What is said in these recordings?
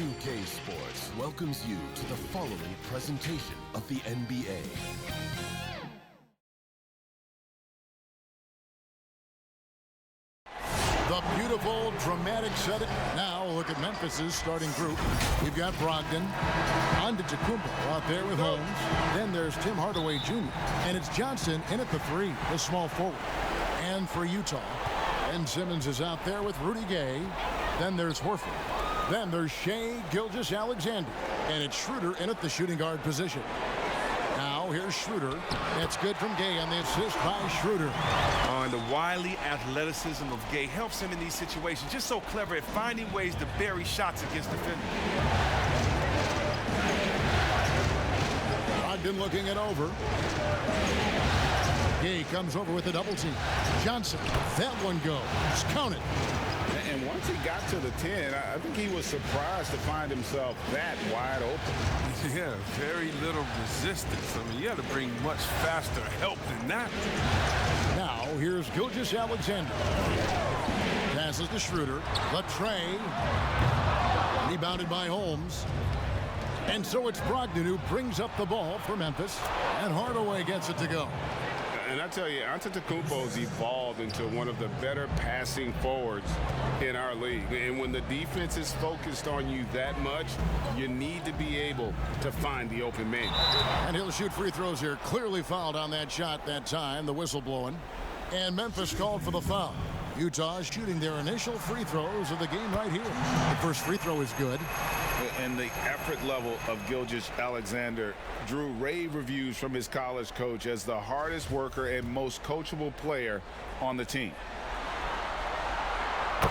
R2K Sports welcomes you to the following presentation of the NBA. The beautiful, dramatic setting. Now look at Memphis's starting group. You've got Brogdon, Antetokounmpo out there with Holmes. Then there's Tim Hardaway Jr. And it's Johnson in at the three, the small forward. And for Utah, Ben Simmons is out there with Rudy Gay. Then there's Horford. Then there's Shai Gilgeous-Alexander. And it's Schroeder in at the shooting guard position. Now here's Schroeder. That's good from Gay on the assist by Schroeder. And the wily athleticism of Gay helps him in these situations. Just so clever at finding ways to bury shots against defenders. Brogdon looking it over. Gay comes over with a double team. Johnson, that one goes. Count it. And once he got to the 10, I think he was surprised to find himself that wide open. Yeah, very little resistance. I mean, you had to bring much faster help than that. Now, here's Gilgeous-Alexander. Passes to Schroeder. Latrey. Rebounded by Holmes. And so it's Brogdon who brings up the ball for Memphis. And Hardaway gets it to go. And I tell you, Antetokounmpo's evolved into one of the better passing forwards in our league. And when the defense is focused on you that much, you need to be able to find the open man. And he'll shoot free throws here. Clearly fouled on that shot that time. The whistle blowing. And Memphis called for the foul. Utah is shooting their initial free throws of the game right here. The first free throw is good. And the effort level of Gilgeous-Alexander drew rave reviews from his college coach as the hardest worker and most coachable player on the team.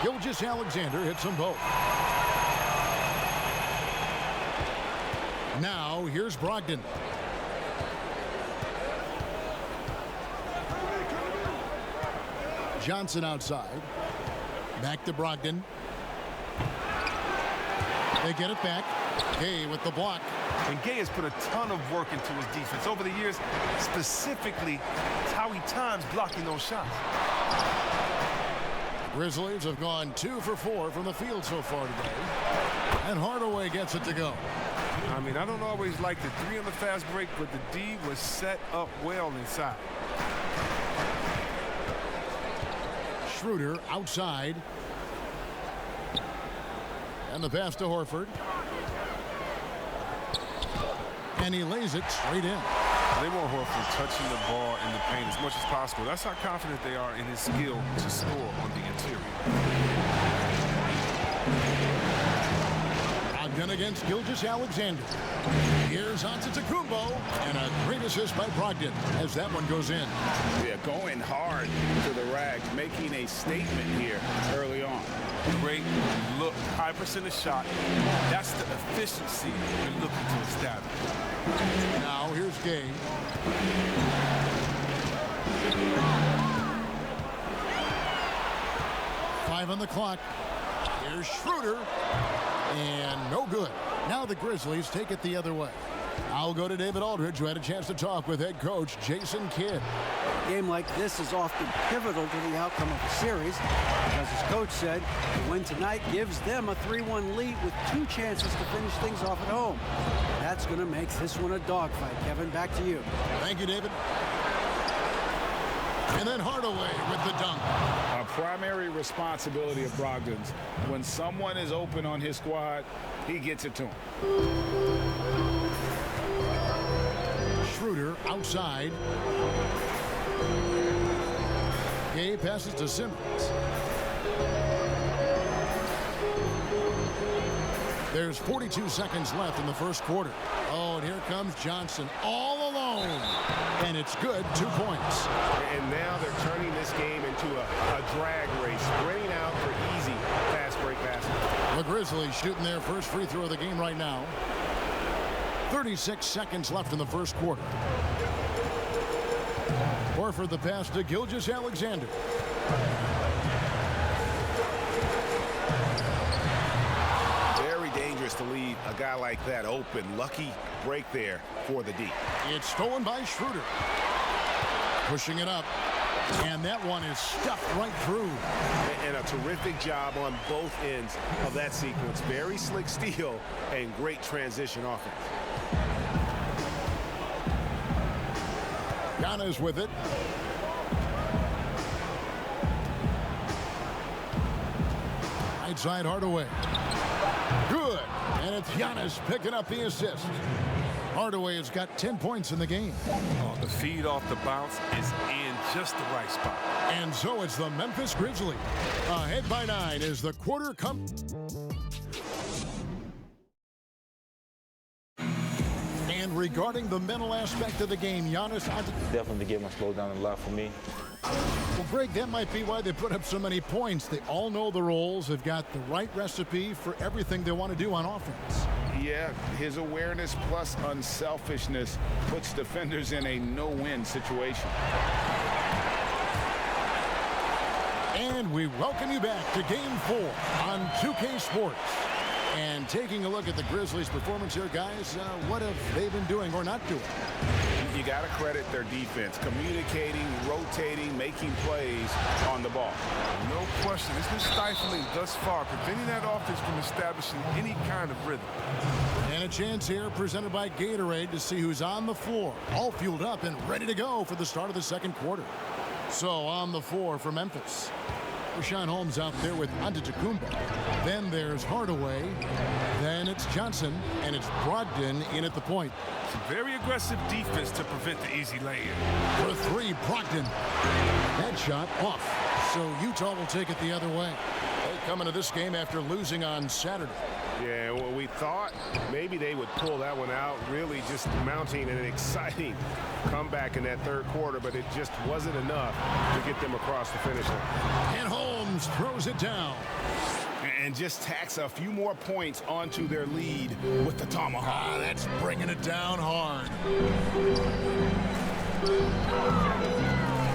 Gilgeous-Alexander hits them both. Now here's Brogdon. Johnson outside. Back to Brogdon. They get it back. Gay with the block. And Gay has put a ton of work into his defense over the years. Specifically, it's how he times blocking those shots. Grizzlies have gone 2 for 4 from the field so far today. And Hardaway gets it to go. I mean, I don't always like the 3 on the fast break, but the D was set up well inside. Schroeder outside. And the pass to Horford. And he lays it straight in. They want Horford touching the ball in the paint as much as possible. That's how confident they are in his skill to score on the interior. Brogdon against Gilgeous-Alexander. Here's Antetokounmpo. And a great assist by Brogdon as that one goes in. Yeah, going hard to the rack, making a statement here early on. Great look, high percentage shot. That's the efficiency you're looking to establish. Now here's Gay. Five on the clock. Here's Schroeder. And no good. Now the Grizzlies take it the other way. I'll go to David Aldridge, who had a chance to talk with head coach Jason Kidd. A game like this is often pivotal to the outcome of a series because, as coach said, the win tonight gives them a 3-1 lead with 2 chances to finish things off at home. That's going to make this one a dogfight. Kevin, back to you. Thank you, David. And then Hardaway with the dunk. A primary responsibility of Brogdon's. When someone is open on his squad, he gets it to him. Schroeder outside. Gay passes to Simmons. There's 42 seconds left in the first quarter. Oh, and here comes Johnson all alone. And it's good, 2 points. And now they're turning this game into a drag race, spreading out for easy fast break passes. The Grizzlies shooting their first free throw of the game right now. 36 seconds left in the first quarter. Horford the pass to Gilgeous-Alexander. Very dangerous to leave a guy like that open. Lucky break there for the D. It's stolen by Schroeder. Pushing it up. And that one is stuffed right through. And a terrific job on both ends of that sequence. Very slick steal and great transition offense. Giannis with it. Right side Hardaway. Good. And it's Giannis picking up the assist. Hardaway has got 10 points in the game. Oh, the feed off the bounce is in just the right spot. And so it's the Memphis Grizzlies. Ahead by 9 as the quarter comes. And regarding the mental aspect of the game, Giannis. Definitely the game has slowed down a lot for me. Well, Greg, that might be why they put up so many points. They all know the roles. They've got the right recipe for everything they want to do on offense. Yeah, his awareness plus unselfishness puts defenders in a no-win situation. And we welcome you back to Game 4 on 2K Sports. And taking a look at the Grizzlies' performance here, guys, what have they been doing or not doing? You got to credit their defense, communicating, rotating, making plays on the ball. No question. It's been stifling thus far, preventing that offense from establishing any kind of rhythm. And a chance here presented by Gatorade to see who's on the floor, all fueled up and ready to go for the start of the second quarter. So on the floor for Memphis, Rashawn Holmes out there with Antetokounmpo. Then there's Hardaway. Then it's Johnson, and it's Brogdon in at the point. Some very aggressive defense to prevent the easy lay-in. For three, Brogdon. That shot off. So Utah will take it the other way. They come into this game after losing on Saturday. Yeah, well, we thought maybe they would pull that one out, really just mounting an exciting comeback in that third quarter, but it just wasn't enough to get them across the finish line. And Holmes throws it down. And just tacks a few more points onto their lead with the tomahawk. That's bringing it down hard.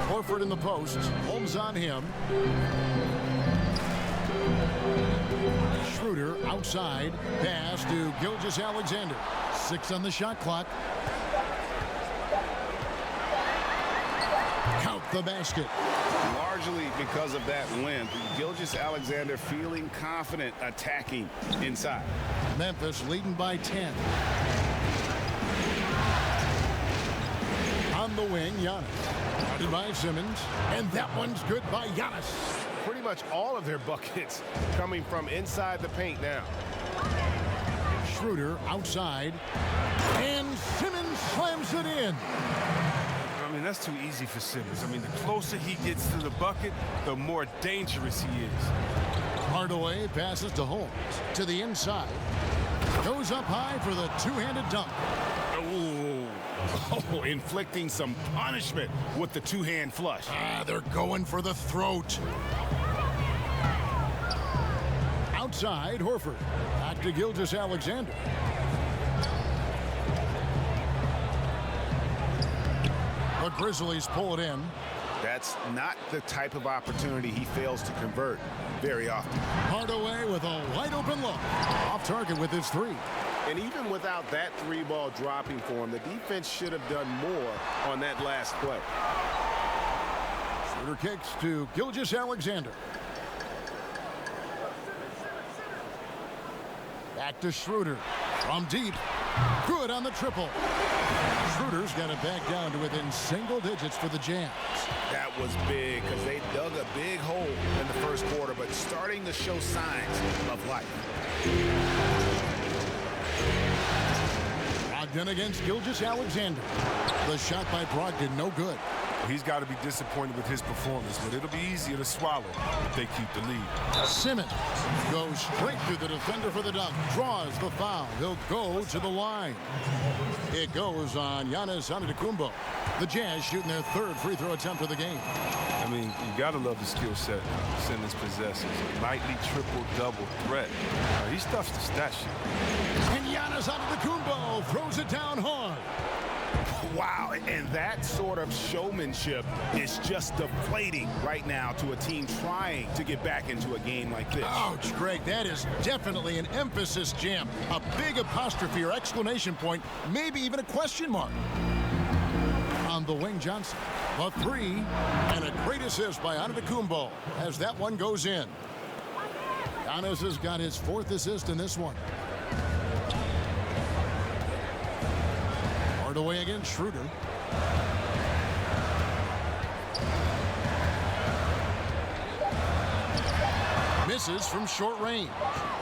Horford in the post. Holmes on him. Schroeder outside. Pass to Gilgeous-Alexander. 6 on the shot clock. Count the basket. Largely because of that length, Gilgeous-Alexander feeling confident attacking inside. Memphis leading by 10. On the wing, Giannis. Guarded by Simmons. And that one's good by Giannis. Pretty much all of their buckets coming from inside the paint now. Schroeder outside. And Simmons slams it in. I mean, that's too easy for Simmons. I mean, the closer he gets to the bucket, the more dangerous he is. Hardaway passes to Holmes. To the inside. Goes up high for the two-handed dunk. Oh, inflicting some punishment with the two-hand flush. They're going for the throat. Outside, Horford. Back to Gilgeous-Alexander. The Grizzlies pull it in. That's not the type of opportunity he fails to convert very often. Hardaway with a wide-open look. Off target with his three. And even without that three ball dropping for him, the defense should have done more on that last play. Schroeder kicks to Gilgeous-Alexander. Back to Schroeder. From deep. Good on the triple. Schroeder's got it back down to within single digits for the Jazz. That was big because they dug a big hole in the first quarter, but starting to show signs of life. Brogdon against Gilgeous-Alexander. The shot by Brogdon, no good. He's got to be disappointed with his performance, but it'll be easier to swallow if they keep the lead. Simmons goes straight through the defender for the dunk. Draws the foul. He'll go to the line. It goes on Giannis Antetokounmpo. The Jazz shooting their third free throw attempt of the game. I mean, you got to love the skill set Simmons possesses. Nightly triple-double threat. He stuffs the stat sheet. And Giannis Antetokounmpo throws it down hard. Wow, and that sort of showmanship is just deflating right now to a team trying to get back into a game like this. Ouch, Greg, that is definitely an emphasis jam. A big apostrophe or exclamation point, maybe even a question mark. On the wing, Johnson. The three, and a great assist by Antetokounmpo as that one goes in. Giannis has got his 4th assist in this one. Hardaway against Schroeder. Misses from short range.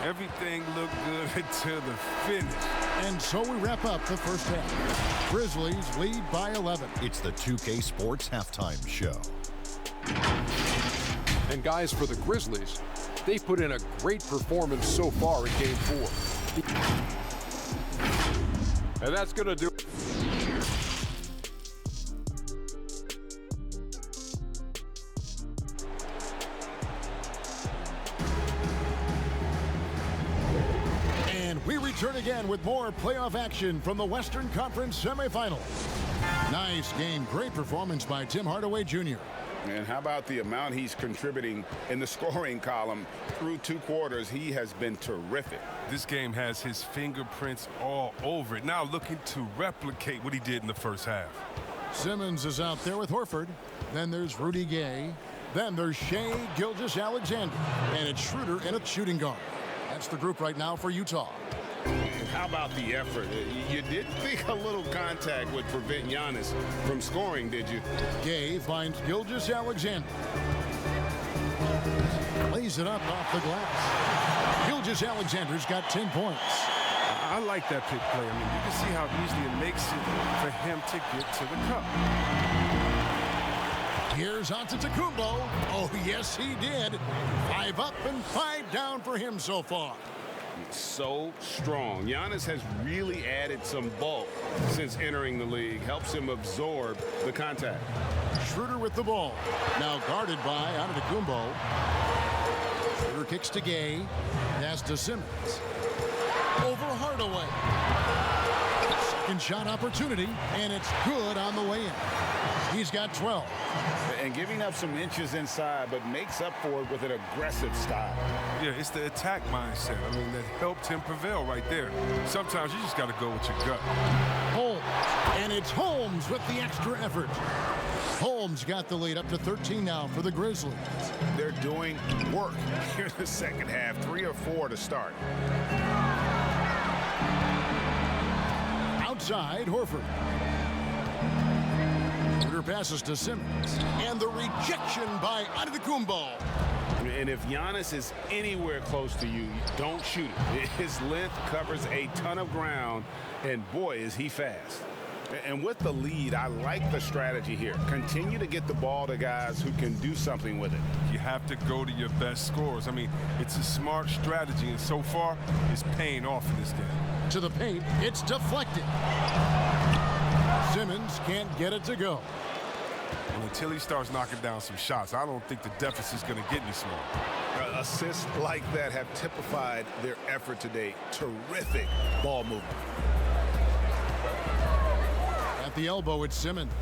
Everything looked good until the finish. And so we wrap up the first half. Grizzlies lead by 11. It's the 2K Sports Halftime Show. And guys, for the Grizzlies, they've put in a great performance so far in Game 4. And that's going to do it. We return again with more playoff action from the Western Conference semifinals. Nice game. Great performance by Tim Hardaway Jr. And how about the amount he's contributing in the scoring column through 2 quarters? He has been terrific. This game has his fingerprints all over it. Now looking to replicate what he did in the first half. Simmons is out there with Horford. Then there's Rudy Gay. Then there's Shai Gilgeous-Alexander. And it's Schroeder in a shooting guard. That's the group right now for Utah. How about the effort? You did think a little contact would prevent Giannis from scoring, did you? Gay finds Gilgeous-Alexander. Lays it up off the glass. Gilgeous-Alexander's got 10 points. I like that pick play. I mean, you can see how easily it makes it for him to get to the cup. Here's Antetokounmpo. Oh, yes, he did. 5 up and 5 down for him so far. So strong. Giannis has really added some bulk since entering the league. Helps him absorb the contact. Schroeder with the ball. Now guarded by Antetokounmpo. Schroeder kicks to Gay. Pass to Simmons. Over Hardaway. Second shot opportunity, and it's good on the way in. He's got 12. And giving up some inches inside, but makes up for it with an aggressive style. Yeah, it's the attack mindset. I mean, that helped him prevail right there. Sometimes you just got to go with your gut. Holmes, and it's Holmes with the extra effort. Holmes got the lead up to 13 now for the Grizzlies. They're doing work here in the second half, 3 or 4 to start. Outside, Horford. Passes to Simmons, and the rejection by Antetokounmpo. And if Giannis is anywhere close to you, don't shoot it. His length covers a ton of ground, and boy, is he fast. And with the lead, I like the strategy here. Continue to get the ball to guys who can do something with it. You have to go to your best scorers. I mean, it's a smart strategy, and so far, it's paying off in this game. To the paint, it's deflected. Simmons can't get it to go. And until he starts knocking down some shots, I don't think the deficit's going to get any smaller. Assists like that have typified their effort today. Terrific ball movement. At the elbow, it's Simmons.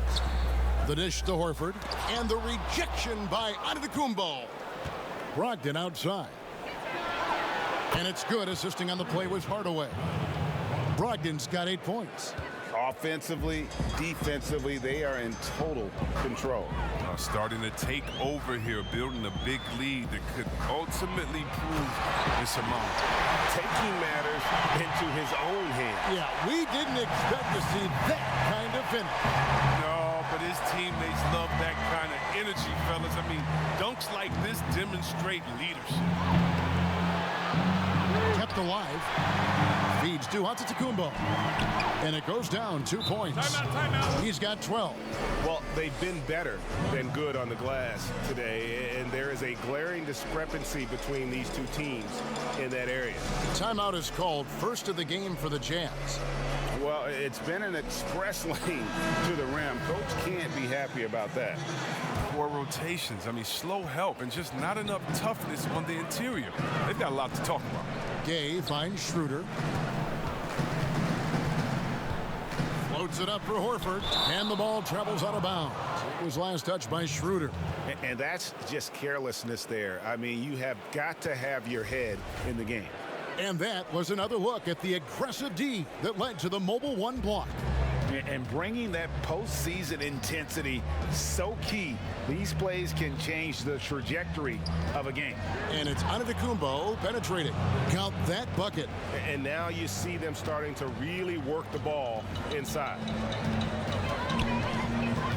The dish to Horford, and the rejection by Antetokounmpo. Brogdon outside. And it's good. Assisting on the play was Hardaway. Brogdon's got 8 points. Offensively, defensively, they are in total control. Starting to take over here, building a big lead that could ultimately prove insurmountable. Taking matters into his own hands. Yeah, we didn't expect to see that kind of finish. No, but his teammates love that kind of energy, fellas. I mean, dunks like this demonstrate leadership. Kept alive. Feeds to Antetokounmpo. And it goes down 2 points. Timeout. He's got 12. Well, they've been better than good on the glass today, and there is a glaring discrepancy between these two teams in that area. Timeout is called, first of the game for the Jazz. Well, it's been an express lane to the rim. Coach can't be happy about that. Poor rotations. I mean, slow help and just not enough toughness on the interior. They've got a lot to talk about. Gay finds Schroeder. Floats it up for Horford, and the ball travels out of bounds. It was last touched by Schroeder. And that's just carelessness there. I mean, you have got to have your head in the game. And that was another look at the aggressive D that led to the Mobile One block. And bringing that postseason intensity, so key. These plays can change the trajectory of a game. And it's Antetokounmpo penetrating. Count that bucket. And now you see them starting to really work the ball inside.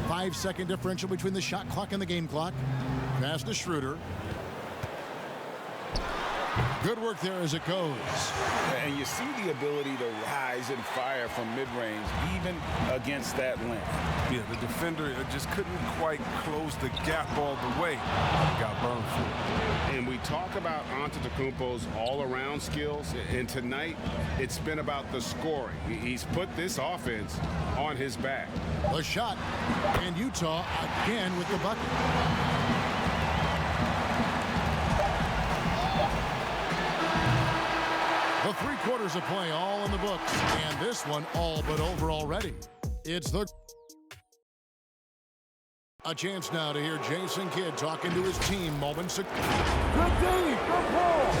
5-second differential between the shot clock and the game clock. Pass to Schroeder. Good work there as it goes. And you see the ability to rise and fire from mid-range, even against that length. Yeah, the defender just couldn't quite close the gap all the way. Got burned for it. And we talk about Antetokounmpo's all-around skills, and tonight it's been about the scoring. He's put this offense on his back. The shot, and Utah again with the bucket. The 3 quarters of play all in the books, and this one all but over already. It's a chance now to hear Jason Kidd talking to his team moments ago. Good D, good ball.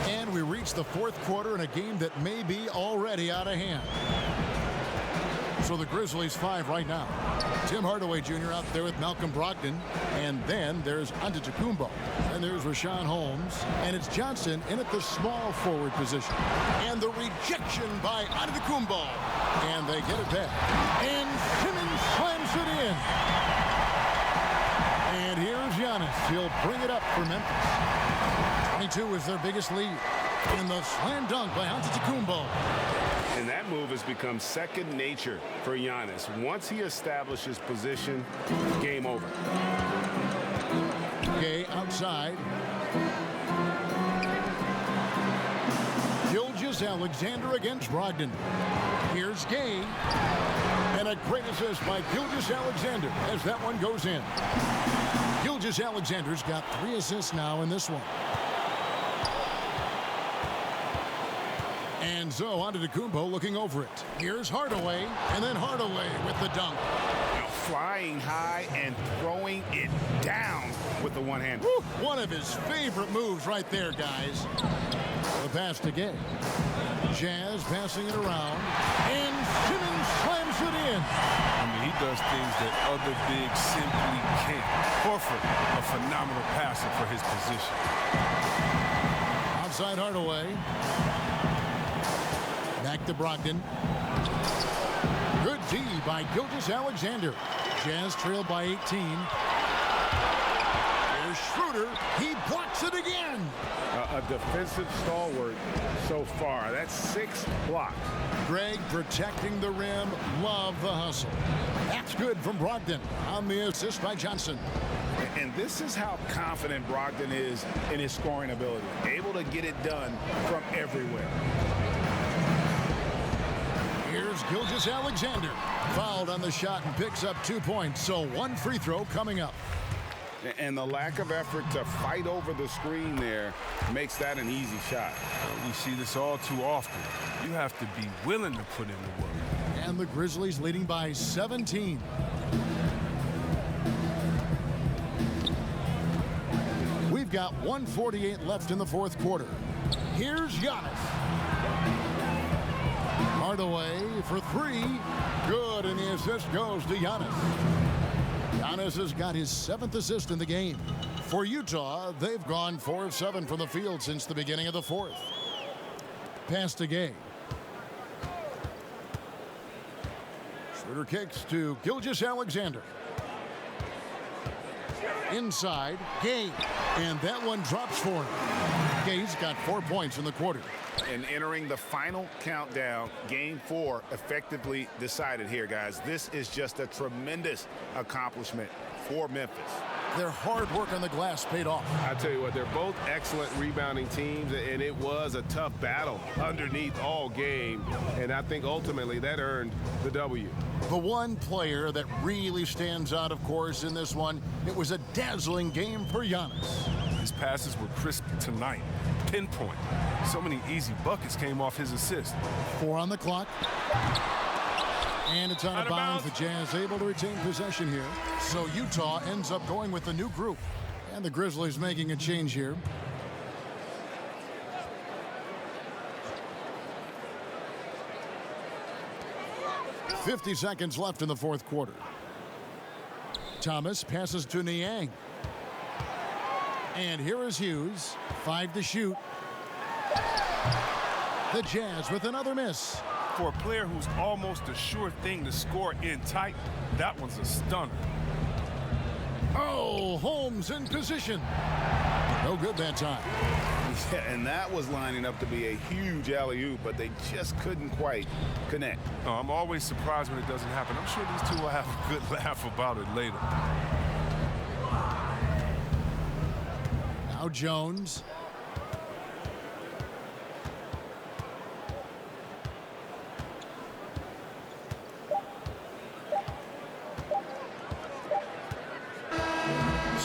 And we reach the 4th quarter in a game that may be already out of hand. So the Grizzlies 5 right now. Tim Hardaway Jr. out there with Malcolm Brogdon. And then there's Antetokounmpo. And there's Rashawn Holmes. And it's Johnson in at the small forward position. And the rejection by Antetokounmpo. And they get it back. And Simmons slams it in. And here's Giannis. He'll bring it up for Memphis. 22 is their biggest lead. And the slam dunk by Antetokounmpo. And that move has become second nature for Giannis. Once he establishes position, game over. Gay outside. Gilgeous-Alexander against Brogdon. Here's Gay. And a great assist by Gilgeous-Alexander as that one goes in. Gilgeous-Alexander's got 3 assists now in this one. And so Antetokounmpo looking over it. Here's Hardaway, and then Hardaway with the dunk. Now flying high and throwing it down with the one hand. Woo, one of his favorite moves right there, guys. The pass to Gay. Jazz passing it around, and Simmons slams it in. I mean, he does things that other bigs simply can't. Horford, a phenomenal passer for his position. Outside Hardaway. Back to Brogdon. Good D by Gilgeous-Alexander. Jazz trailed by 18. Here's Schroeder. He blocks it again. A defensive stalwart so far. That's 6 blocks. Greg protecting the rim. Love the hustle. That's good from Brogdon on the assist by Johnson. And this is how confident Brogdon is in his scoring ability. Able to get it done from everywhere. Here's Gilgeous-Alexander. Fouled on the shot and picks up 2 points. So 1 free throw coming up. And the lack of effort to fight over the screen there makes that an easy shot. We see this all too often. You have to be willing to put in the work. And the Grizzlies leading by 17. We've got 1:48 left in the 4th quarter. Here's Giannis. Hardaway for 3. Good, and the assist goes to Giannis. Giannis has got his 7th assist in the game. For Utah, they've gone 4 of 7 from the field since the beginning of the 4th. Pass to Gay. Schroeder kicks to Gilgeous-Alexander. Inside, Gay. And that one drops for him. Gay's got 4 points in the quarter. And entering the final countdown, game 4 effectively decided here, guys. This is just a tremendous accomplishment for Memphis. Their hard work on the glass paid off. I tell you what, they're both excellent rebounding teams, and it was a tough battle underneath all game. And I think ultimately that earned the W. The one player that really stands out, of course, in this one, it was a dazzling game for Giannis. His passes were crisp tonight. Pinpoint. So many easy buckets came off his assist. 4 on the clock. And it's out of bounds. The Jazz able to retain possession here. So Utah ends up going with the new group. And the Grizzlies making a change here. 50 seconds left in the fourth quarter. Thomas passes to Niang. And here is Hughes. 5 to shoot. The Jazz with another miss. For a player who's almost a sure thing to score in tight, that one's a stunner. Oh, Holmes in position. No good that time. Yeah, and that was lining up to be a huge alley-oop, but they just couldn't quite connect. Oh, I'm always surprised when it doesn't happen. I'm sure these two will have a good laugh about it later. Now Jones.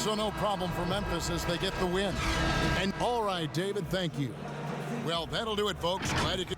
So no problem for Memphis as they get the win. And all right, David, thank you. Well, that'll do it, folks. Glad you could.